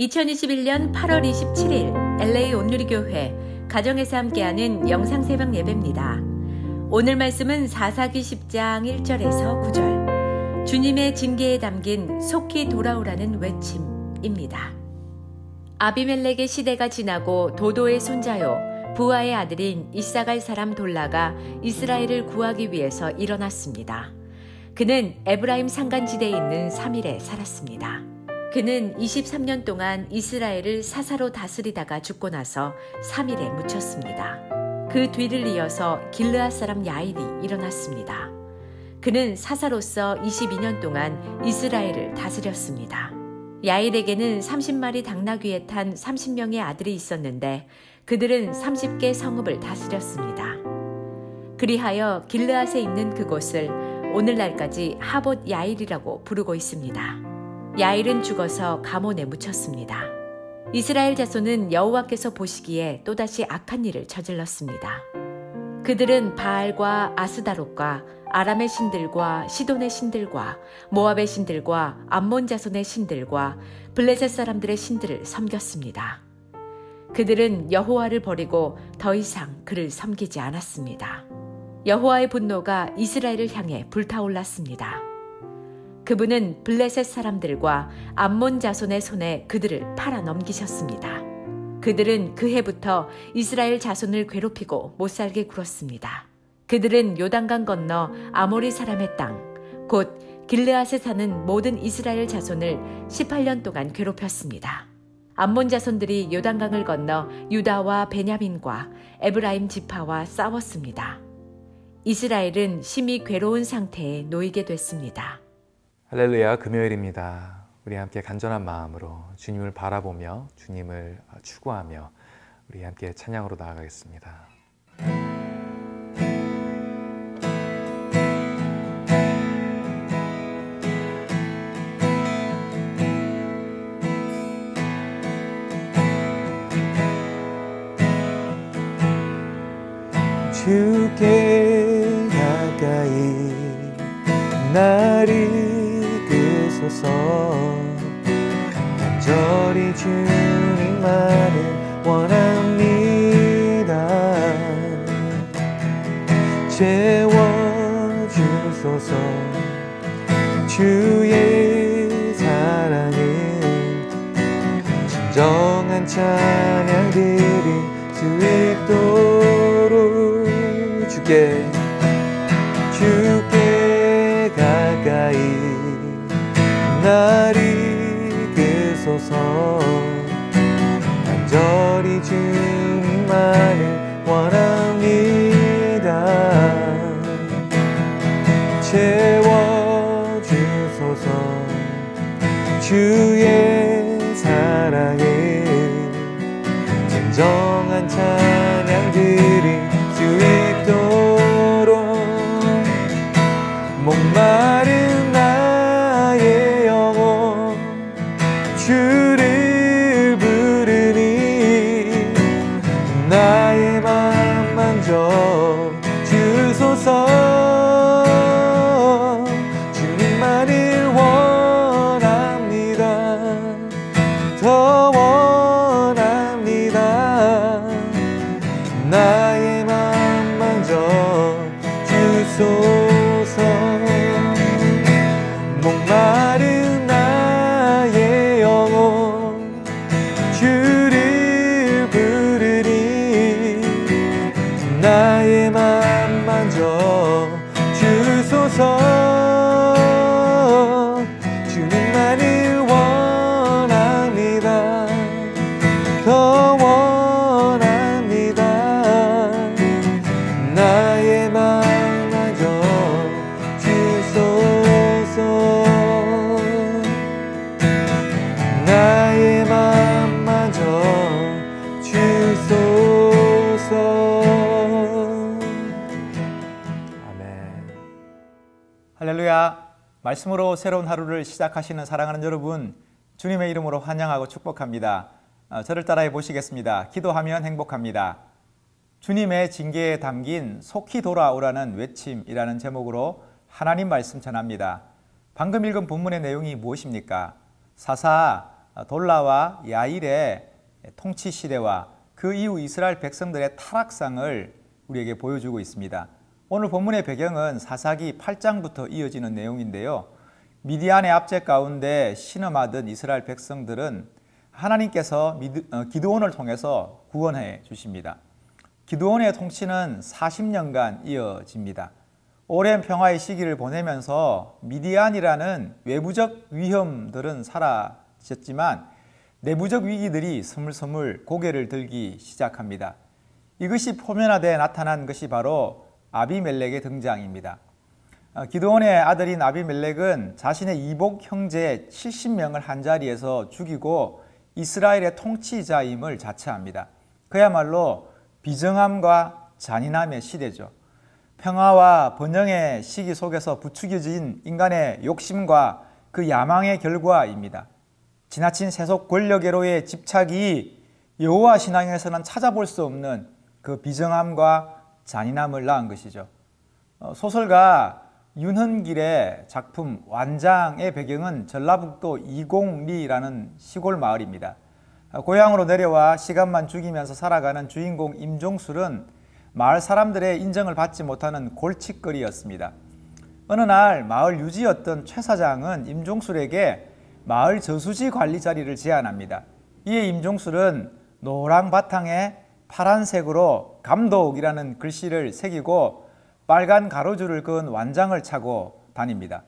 2021년 8월 27일 LA 온누리교회 가정에서 함께하는 영상새벽 예배입니다. 오늘 말씀은 사사기 10장 1절에서 9절 주님의 징계에 담긴 속히 돌아오라는 외침입니다. 아비멜렉의 시대가 지나고 도도의 손자요 부하의 아들인 이사갈 사람 돌라가 이스라엘을 구하기 위해서 일어났습니다. 그는 에브라임 산간지대에 있는 사밀에 살았습니다. 그는 23년 동안 이스라엘을 사사로 다스리다가 죽고 나서 사밀에 묻혔습니다. 그 뒤를 이어서 길르앗 사람 야일이 일어났습니다. 그는 사사로서 22년 동안 이스라엘을 다스렸습니다. 야일에게는 30마리 당나귀에 탄 30명의 아들이 있었는데 그들은 30개 성읍을 다스렸습니다. 그리하여 길르앗에 있는 그곳을 오늘날까지 하봇 야일이라고 부르고 있습니다. 야일은 죽어서 가몬에 묻혔습니다. 이스라엘 자손은 여호와께서 보시기에 또다시 악한 일을 저질렀습니다. 그들은 바알과 아스다롯과 아람의 신들과 시돈의 신들과 모압의 신들과 암몬 자손의 신들과 블레셋 사람들의 신들을 섬겼습니다. 그들은 여호와를 버리고 더 이상 그를 섬기지 않았습니다. 여호와의 분노가 이스라엘을 향해 불타올랐습니다. 그분은 블레셋 사람들과 암몬 자손의 손에 그들을 팔아 넘기셨습니다. 그들은 그 해부터 이스라엘 자손을 괴롭히고 못살게 굴었습니다. 그들은 요단강 건너 아모리 사람의 땅, 곧 길르앗에 사는 모든 이스라엘 자손을 18년 동안 괴롭혔습니다. 암몬 자손들이 요단강을 건너 유다와 베냐민과 에브라임 지파와 싸웠습니다. 이스라엘은 심히 괴로운 상태에 놓이게 됐습니다. 할렐루야, 금요일입니다. 우리 함께 간절한 마음으로 주님을 바라보며 주님을 추구하며 우리 함께 찬양으로 나아가겠습니다. 주께 가까이 나를 간절히 주님만을 원합니다. 채워주소서. 주의 사랑을 진정한 찬양들이 수 있도록 주께 가까이 나를 이끄소서. 간절히 주님만을 원합니다. 채워주소서. 주의 사랑을 진정한 찬양들이 수 있도록 목마른 나의 영혼 주를 부르니 나의 맘 만져 주소서. 주님만을 원합니다. 더 원합니다. 나의 맘 만져 주소서. 목마른 나의 영혼 주를 부르니 나의 맘 만져 주소서. 주님만을 원합니다. 더 원합니다. 나의 맘 만져 주소서. 나의 맘 만져 주소서. 아멘. 할렐루야. 말씀으로 새로운 하루를 시작하시는 사랑하는 여러분, 주님의 이름으로 환영하고 축복합니다. 저를 따라해 보시겠습니다. 기도하면 행복합니다. 주님의 징계에 담긴 속히 돌아오라는 외침이라는 제목으로 하나님 말씀 전합니다. 방금 읽은 본문의 내용이 무엇입니까? 사사 돌라와 야일의 통치 시대와 그 이후 이스라엘 백성들의 타락상을 우리에게 보여주고 있습니다. 오늘 본문의 배경은 사사기 8장부터 이어지는 내용인데요. 미디안의 압제 가운데 신음하던 이스라엘 백성들은 하나님께서 기드온을 통해서 구원해 주십니다. 기드온의 통치는 40년간 이어집니다. 오랜 평화의 시기를 보내면서 미디안이라는 외부적 위험들은 사라졌지만 내부적 위기들이 스물스물 고개를 들기 시작합니다. 이것이 표면화되어 나타난 것이 바로 아비멜렉의 등장입니다. 기드온의 아들인 아비멜렉은 자신의 이복 형제 70명을 한자리에서 죽이고 이스라엘의 통치자임을 자처합니다. 그야말로 비정함과 잔인함의 시대죠. 평화와 번영의 시기 속에서 부추겨진 인간의 욕심과 그 야망의 결과입니다. 지나친 세속 권력애로의 집착이 여호와 신앙에서는 찾아볼 수 없는 그 비정함과 잔인함을 낳은 것이죠. 소설가 윤헌길의 작품 완장의 배경은 전라북도 이공리라는 시골 마을입니다. 고향으로 내려와 시간만 죽이면서 살아가는 주인공 임종술은 마을 사람들의 인정을 받지 못하는 골칫거리였습니다. 어느 날 마을 유지였던 최 사장은 임종술에게 마을 저수지 관리 자리를 제안합니다. 이에 임종술은 노랑 바탕에 파란색으로 감독이라는 글씨를 새기고 빨간 가로줄을 그은 완장을 차고 다닙니다.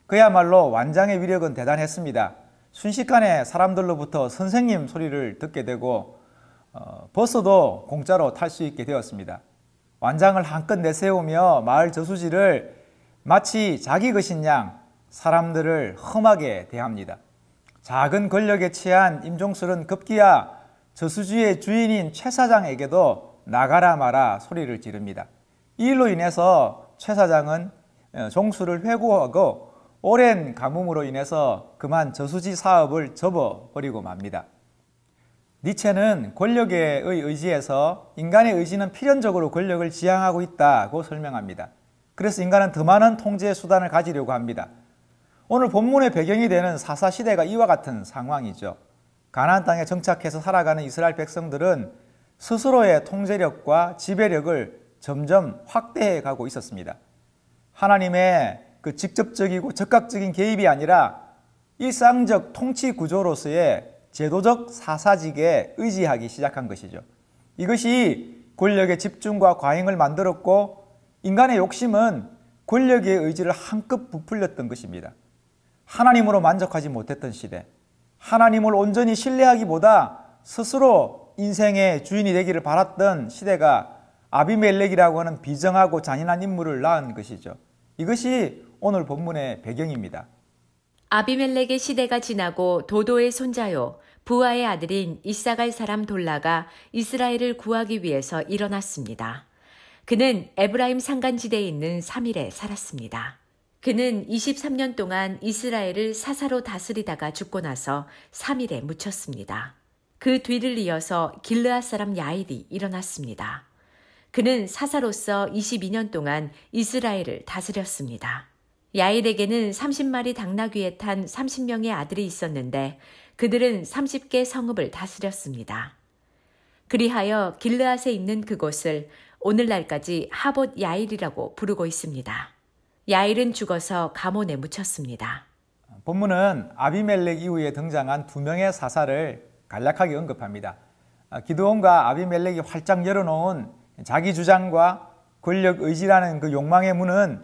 그야말로 완장의 위력은 대단했습니다. 순식간에 사람들로부터 선생님 소리를 듣게 되고 버스도 공짜로 탈 수 있게 되었습니다. 완장을 한껏 내세우며 마을 저수지를 마치 자기 것인 양 사람들을 험하게 대합니다. 작은 권력에 취한 임종술은 급기야 저수지의 주인인 최 사장에게도 나가라 마라 소리를 지릅니다. 이 일로 인해서 최 사장은 종술을 회고하고 오랜 가뭄으로 인해서 그만 저수지 사업을 접어버리고 맙니다. 니체는 권력의 의지에서 인간의 의지는 필연적으로 권력을 지향하고 있다고 설명합니다. 그래서 인간은 더 많은 통제 수단을 가지려고 합니다. 오늘 본문의 배경이 되는 사사시대가 이와 같은 상황이죠. 가나안 땅에 정착해서 살아가는 이스라엘 백성들은 스스로의 통제력과 지배력을 점점 확대해 가고 있었습니다. 하나님의 그 직접적이고 적극적인 개입이 아니라 일상적 통치 구조로서의 제도적 사사직에 의지하기 시작한 것이죠. 이것이 권력의 집중과 과잉을 만들었고 인간의 욕심은 권력의 의지를 한껏 부풀렸던 것입니다. 하나님으로 만족하지 못했던 시대, 하나님을 온전히 신뢰하기보다 스스로 인생의 주인이 되기를 바랐던 시대가 아비멜렉이라고 하는 비정하고 잔인한 인물을 낳은 것이죠. 이것이 오늘 본문의 배경입니다. 아비멜렉의 시대가 지나고 도도의 손자요 부하의 아들인 이사갈 사람 돌라가 이스라엘을 구하기 위해서 일어났습니다. 그는 에브라임 산간지대에 있는 사밀에 살았습니다. 그는 23년 동안 이스라엘을 사사로 다스리다가 죽고 나서 사밀에 묻혔습니다. 그 뒤를 이어서 길르앗 사람 야일이 일어났습니다. 그는 사사로서 22년 동안 이스라엘을 다스렸습니다. 야일에게는 30마리 당나귀에 탄 30명의 아들이 있었는데 그들은 30개 성읍을 다스렸습니다. 그리하여 길르앗에 있는 그곳을 오늘날까지 하봇 야일이라고 부르고 있습니다. 야일은 죽어서 가몬에 묻혔습니다. 본문은 아비멜렉 이후에 등장한 두 명의 사사를 간략하게 언급합니다. 기드온과 아비멜렉이 활짝 열어놓은 자기 주장과 권력 의지라는 그 욕망의 문은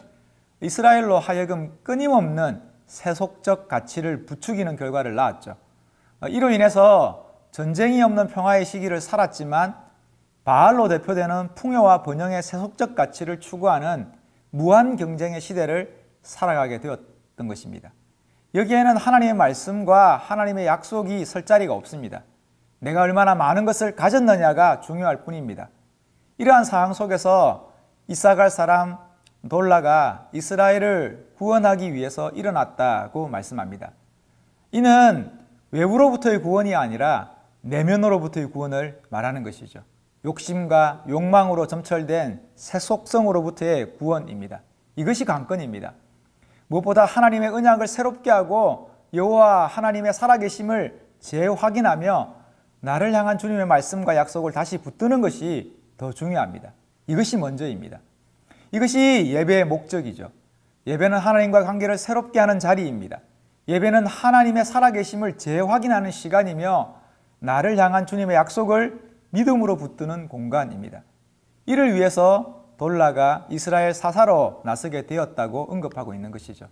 이스라엘로 하여금 끊임없는 세속적 가치를 부추기는 결과를 낳았죠. 이로 인해서 전쟁이 없는 평화의 시기를 살았지만 바알로 대표되는 풍요와 번영의 세속적 가치를 추구하는 무한 경쟁의 시대를 살아가게 되었던 것입니다. 여기에는 하나님의 말씀과 하나님의 약속이 설 자리가 없습니다. 내가 얼마나 많은 것을 가졌느냐가 중요할 뿐입니다. 이러한 상황 속에서 이사갈 사람 돌라가 이스라엘을 구원하기 위해서 일어났다고 말씀합니다. 이는 외부로부터의 구원이 아니라 내면으로부터의 구원을 말하는 것이죠. 욕심과 욕망으로 점철된 세속성으로부터의 구원입니다. 이것이 관건입니다. 무엇보다 하나님의 언약을 새롭게 하고 여호와 하나님의 살아계심을 재확인하며 나를 향한 주님의 말씀과 약속을 다시 붙드는 것이 더 중요합니다. 이것이 먼저입니다. 이것이 예배의 목적이죠. 예배는 하나님과 관계를 새롭게 하는 자리입니다. 예배는 하나님의 살아계심을 재확인하는 시간이며 나를 향한 주님의 약속을 믿음으로 붙드는 공간입니다. 이를 위해서 돌라가 이스라엘 사사로 나서게 되었다고 언급하고 있는 것이죠.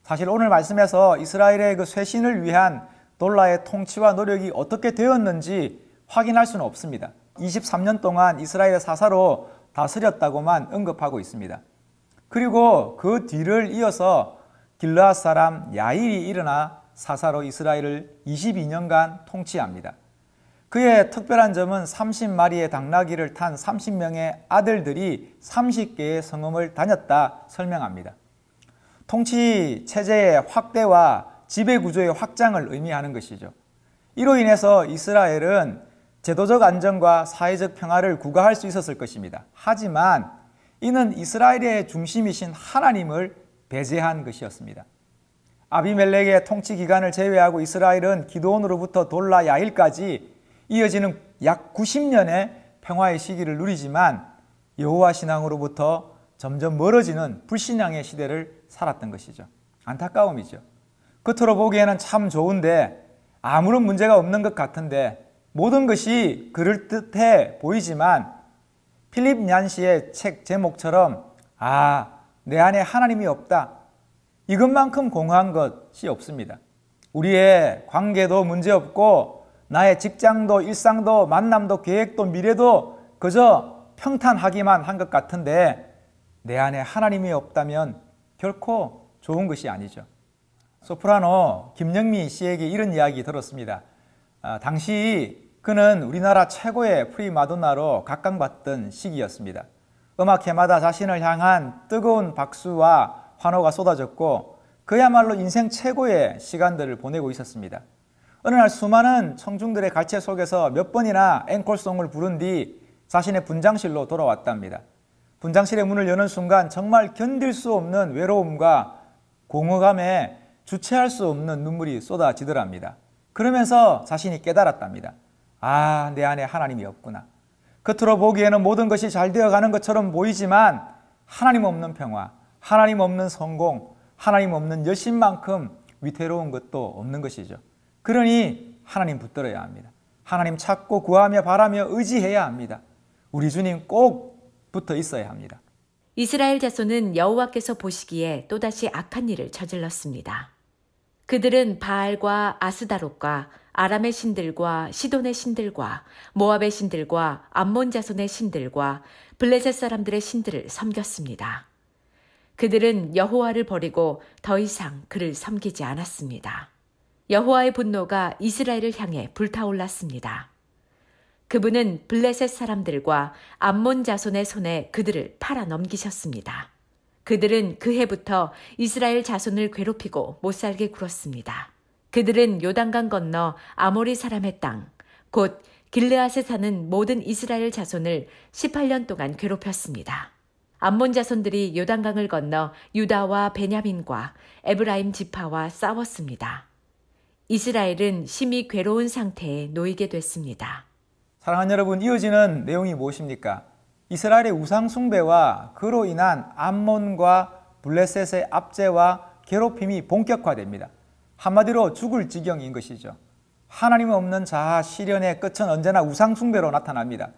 사실 오늘 말씀에서 이스라엘의 그 쇄신을 위한 돌라의 통치와 노력이 어떻게 되었는지 확인할 수는 없습니다. 23년 동안 이스라엘의 사사로 다스렸다고만 언급하고 있습니다. 그리고 그 뒤를 이어서 길르앗 사람 야일이 일어나 사사로 이스라엘을 22년간 통치합니다. 그의 특별한 점은 30마리의 당나귀를 탄 30명의 아들들이 30개의 성읍을 다녔다 설명합니다. 통치 체제의 확대와 지배 구조의 확장을 의미하는 것이죠. 이로 인해서 이스라엘은 제도적 안정과 사회적 평화를 구가할 수 있었을 것입니다. 하지만 이는 이스라엘의 중심이신 하나님을 배제한 것이었습니다. 아비멜렉의 통치 기간을 제외하고 이스라엘은 기드온으로부터 돌라 야일까지 이어지는 약 90년의 평화의 시기를 누리지만 여호와 신앙으로부터 점점 멀어지는 불신앙의 시대를 살았던 것이죠. 안타까움이죠. 겉으로 보기에는 참 좋은데 아무런 문제가 없는 것 같은데 모든 것이 그럴듯해 보이지만 필립 얀시의 책 제목처럼 내 안에 하나님이 없다. 이것만큼 공허한 것이 없습니다. 우리의 관계도 문제없고 나의 직장도 일상도 만남도 계획도 미래도 그저 평탄하기만 한 것 같은데 내 안에 하나님이 없다면 결코 좋은 것이 아니죠. 소프라노 김영미 씨에게 이런 이야기 들었습니다. 당시 그는 우리나라 최고의 프리마돈나로 각광받던 시기였습니다. 음악회마다 자신을 향한 뜨거운 박수와 환호가 쏟아졌고 그야말로 인생 최고의 시간들을 보내고 있었습니다. 어느 날 수많은 청중들의 갈채 속에서 몇 번이나 앵콜송을 부른 뒤 자신의 분장실로 돌아왔답니다. 분장실의 문을 여는 순간 정말 견딜 수 없는 외로움과 공허감에 주체할 수 없는 눈물이 쏟아지더랍니다. 그러면서 자신이 깨달았답니다. 내 안에 하나님이 없구나. 겉으로 보기에는 모든 것이 잘 되어가는 것처럼 보이지만 하나님 없는 평화, 하나님 없는 성공, 하나님 없는 열심만큼 위태로운 것도 없는 것이죠. 그러니 하나님 붙들어야 합니다. 하나님 찾고 구하며 바라며 의지해야 합니다. 우리 주님 꼭 붙어 있어야 합니다. 이스라엘 자손은 여호와께서 보시기에 또다시 악한 일을 저질렀습니다. 그들은 바알과 아스다롯과 아람의 신들과 시돈의 신들과 모압의 신들과 암몬 자손의 신들과 블레셋 사람들의 신들을 섬겼습니다. 그들은 여호와를 버리고 더 이상 그를 섬기지 않았습니다. 여호와의 분노가 이스라엘을 향해 불타올랐습니다. 그분은 블레셋 사람들과 암몬 자손의 손에 그들을 팔아 넘기셨습니다. 그들은 그 해부터 이스라엘 자손을 괴롭히고 못살게 굴었습니다. 그들은 요단강 건너 아모리 사람의 땅, 곧 길르앗에 사는 모든 이스라엘 자손을 18년 동안 괴롭혔습니다. 암몬 자손들이 요단강을 건너 유다와 베냐민과 에브라임 지파와 싸웠습니다. 이스라엘은 심히 괴로운 상태에 놓이게 됐습니다. 사랑하는 여러분, 이어지는 내용이 무엇입니까? 이스라엘의 우상 숭배와 그로 인한 암몬과 블레셋의 압제와 괴롭힘이 본격화됩니다. 한마디로 죽을 지경인 것이죠. 하나님 없는 자아 시련의 끝은 언제나 우상 숭배로 나타납니다.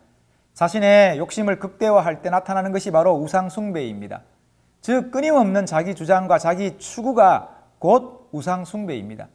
자신의 욕심을 극대화할 때 나타나는 것이 바로 우상 숭배입니다. 즉 끊임없는 자기 주장과 자기 추구가 곧 우상 숭배입니다.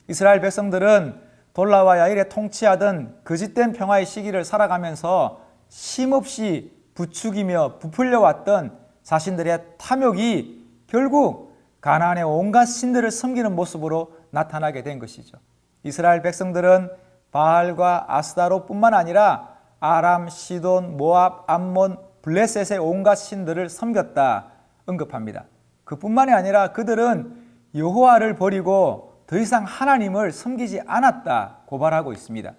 이스라엘 백성들은 돌라와 야일에 통치하던 거짓된 평화의 시기를 살아가면서 쉼없이 부추기며 부풀려왔던 자신들의 탐욕이 결국 가나안의 온갖 신들을 섬기는 모습으로 나타나게 된 것이죠. 이스라엘 백성들은 바알과 아스다롯뿐만 아니라 아람, 시돈, 모압, 암몬, 블레셋의 온갖 신들을 섬겼다 언급합니다. 그뿐만이 아니라 그들은 여호와를 버리고 더 이상 하나님을 섬기지 않았다 고발하고 있습니다.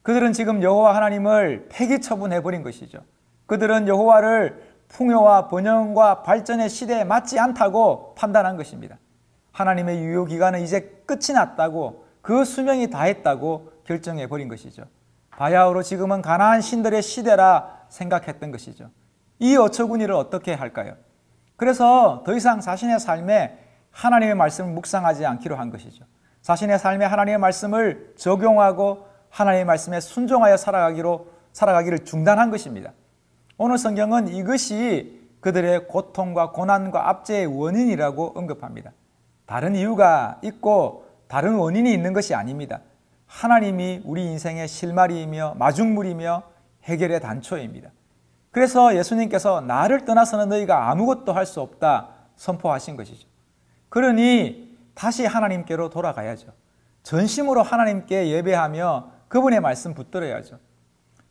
그들은 지금 여호와 하나님을 폐기 처분해버린 것이죠. 그들은 여호와를 풍요와 번영과 발전의 시대에 맞지 않다고 판단한 것입니다. 하나님의 유효기간은 이제 끝이 났다고 그 수명이 다했다고 결정해 버린 것이죠. 바야흐로 지금은 가나안 신들의 시대라 생각했던 것이죠. 이 어처구니를 어떻게 할까요? 그래서 더 이상 자신의 삶에 하나님의 말씀을 묵상하지 않기로 한 것이죠. 자신의 삶에 하나님의 말씀을 적용하고 하나님의 말씀에 순종하여 살아가기를 중단한 것입니다. 오늘 성경은 이것이 그들의 고통과 고난과 압제의 원인이라고 언급합니다. 다른 이유가 있고 다른 원인이 있는 것이 아닙니다. 하나님이 우리 인생의 실마리이며 마중물이며 해결의 단초입니다. 그래서 예수님께서 나를 떠나서는 너희가 아무것도 할 수 없다 선포하신 것이죠. 그러니 다시 하나님께로 돌아가야죠. 전심으로 하나님께 예배하며 그분의 말씀 붙들어야죠.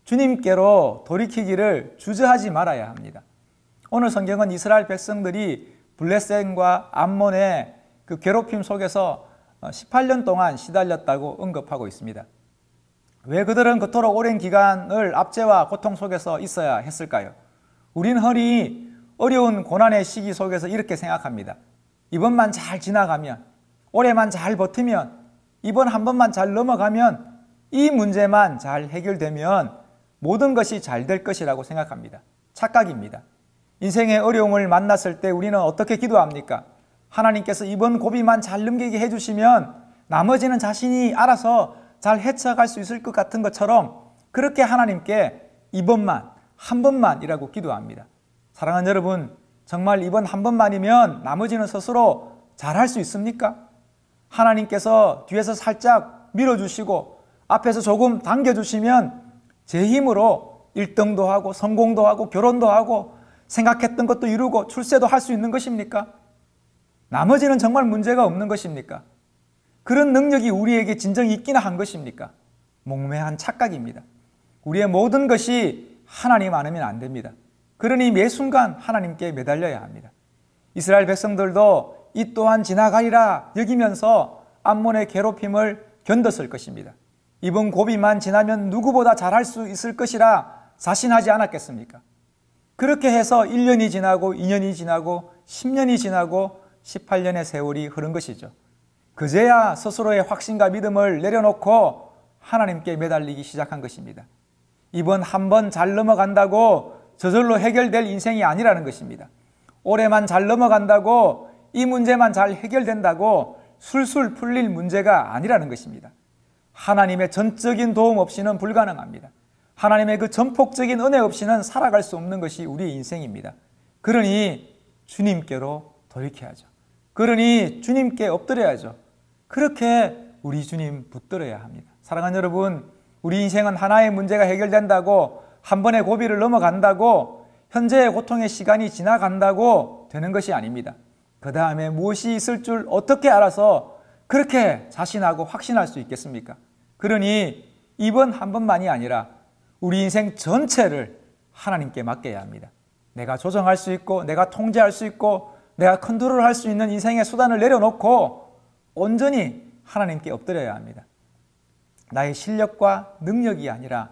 주님께로 돌이키기를 주저하지 말아야 합니다. 오늘 성경은 이스라엘 백성들이 블레셋과 암몬의 그 괴롭힘 속에서 18년 동안 시달렸다고 언급하고 있습니다. 왜 그들은 그토록 오랜 기간을 압제와 고통 속에서 있어야 했을까요? 우린 흔히 어려운 고난의 시기 속에서 이렇게 생각합니다. 이번만 잘 지나가면, 올해만 잘 버티면, 이번 한 번만 잘 넘어가면, 이 문제만 잘 해결되면 모든 것이 잘 될 것이라고 생각합니다. 착각입니다. 인생의 어려움을 만났을 때 우리는 어떻게 기도합니까? 하나님께서 이번 고비만 잘 넘기게 해주시면 나머지는 자신이 알아서 잘 헤쳐갈 수 있을 것 같은 것처럼 그렇게 하나님께 이번만, 한 번만이라고 기도합니다. 사랑하는 여러분, 정말 이번 한 번만이면 나머지는 스스로 잘할 수 있습니까? 하나님께서 뒤에서 살짝 밀어주시고 앞에서 조금 당겨주시면 제 힘으로 1등도 하고 성공도 하고 결혼도 하고 생각했던 것도 이루고 출세도 할 수 있는 것입니까? 나머지는 정말 문제가 없는 것입니까? 그런 능력이 우리에게 진정이 있기나 한 것입니까? 몽매한 착각입니다. 우리의 모든 것이 하나님 안으면 안 됩니다. 그러니 매 순간 하나님께 매달려야 합니다. 이스라엘 백성들도 이 또한 지나가리라 여기면서 암몬의 괴롭힘을 견뎠을 것입니다. 이번 고비만 지나면 누구보다 잘할 수 있을 것이라 자신하지 않았겠습니까? 그렇게 해서 1년이 지나고 2년이 지나고 10년이 지나고 18년의 세월이 흐른 것이죠. 그제야 스스로의 확신과 믿음을 내려놓고 하나님께 매달리기 시작한 것입니다. 이번 한 번 잘 넘어간다고 저절로 해결될 인생이 아니라는 것입니다. 올해만 잘 넘어간다고 이 문제만 잘 해결된다고 술술 풀릴 문제가 아니라는 것입니다. 하나님의 전적인 도움 없이는 불가능합니다. 하나님의 그 전폭적인 은혜 없이는 살아갈 수 없는 것이 우리의 인생입니다. 그러니 주님께로 돌이켜야죠. 그러니 주님께 엎드려야죠. 그렇게 우리 주님 붙들어야 합니다. 사랑하는 여러분, 우리 인생은 하나의 문제가 해결된다고, 한 번의 고비를 넘어간다고, 현재의 고통의 시간이 지나간다고 되는 것이 아닙니다. 그 다음에 무엇이 있을 줄 어떻게 알아서 그렇게 자신하고 확신할 수 있겠습니까? 그러니 이번 한 번만이 아니라 우리 인생 전체를 하나님께 맡겨야 합니다. 내가 조정할 수 있고, 내가 통제할 수 있고, 내가 컨트롤할 수 있는 인생의 수단을 내려놓고 온전히 하나님께 엎드려야 합니다. 나의 실력과 능력이 아니라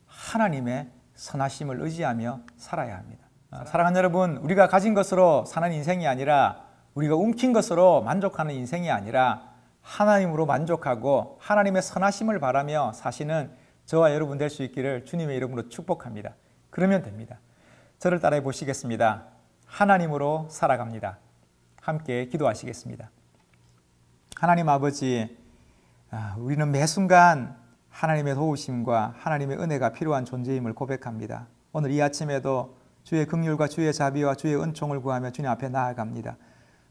하나님의 선하심을 의지하며 살아야 합니다. 사랑하는 여러분, 우리가 가진 것으로 사는 인생이 아니라, 우리가 움킨 것으로 만족하는 인생이 아니라 하나님으로 만족하고 하나님의 선하심을 바라며 사시는 저와 여러분 될 수 있기를 주님의 이름으로 축복합니다. 그러면 됩니다. 저를 따라해 보시겠습니다. 하나님으로 살아갑니다. 함께 기도하시겠습니다. 하나님 아버지, 우리는 매 순간 하나님의 도우심과 하나님의 은혜가 필요한 존재임을 고백합니다. 오늘 이 아침에도 주의 긍휼과 주의 자비와 주의 은총을 구하며 주님 앞에 나아갑니다.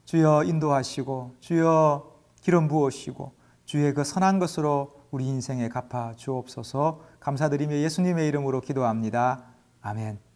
주여 인도하시고 주여 기름 부으시고 주의 그 선한 것으로 우리 인생에 갚아 주옵소서. 감사드리며 예수님의 이름으로 기도합니다. 아멘.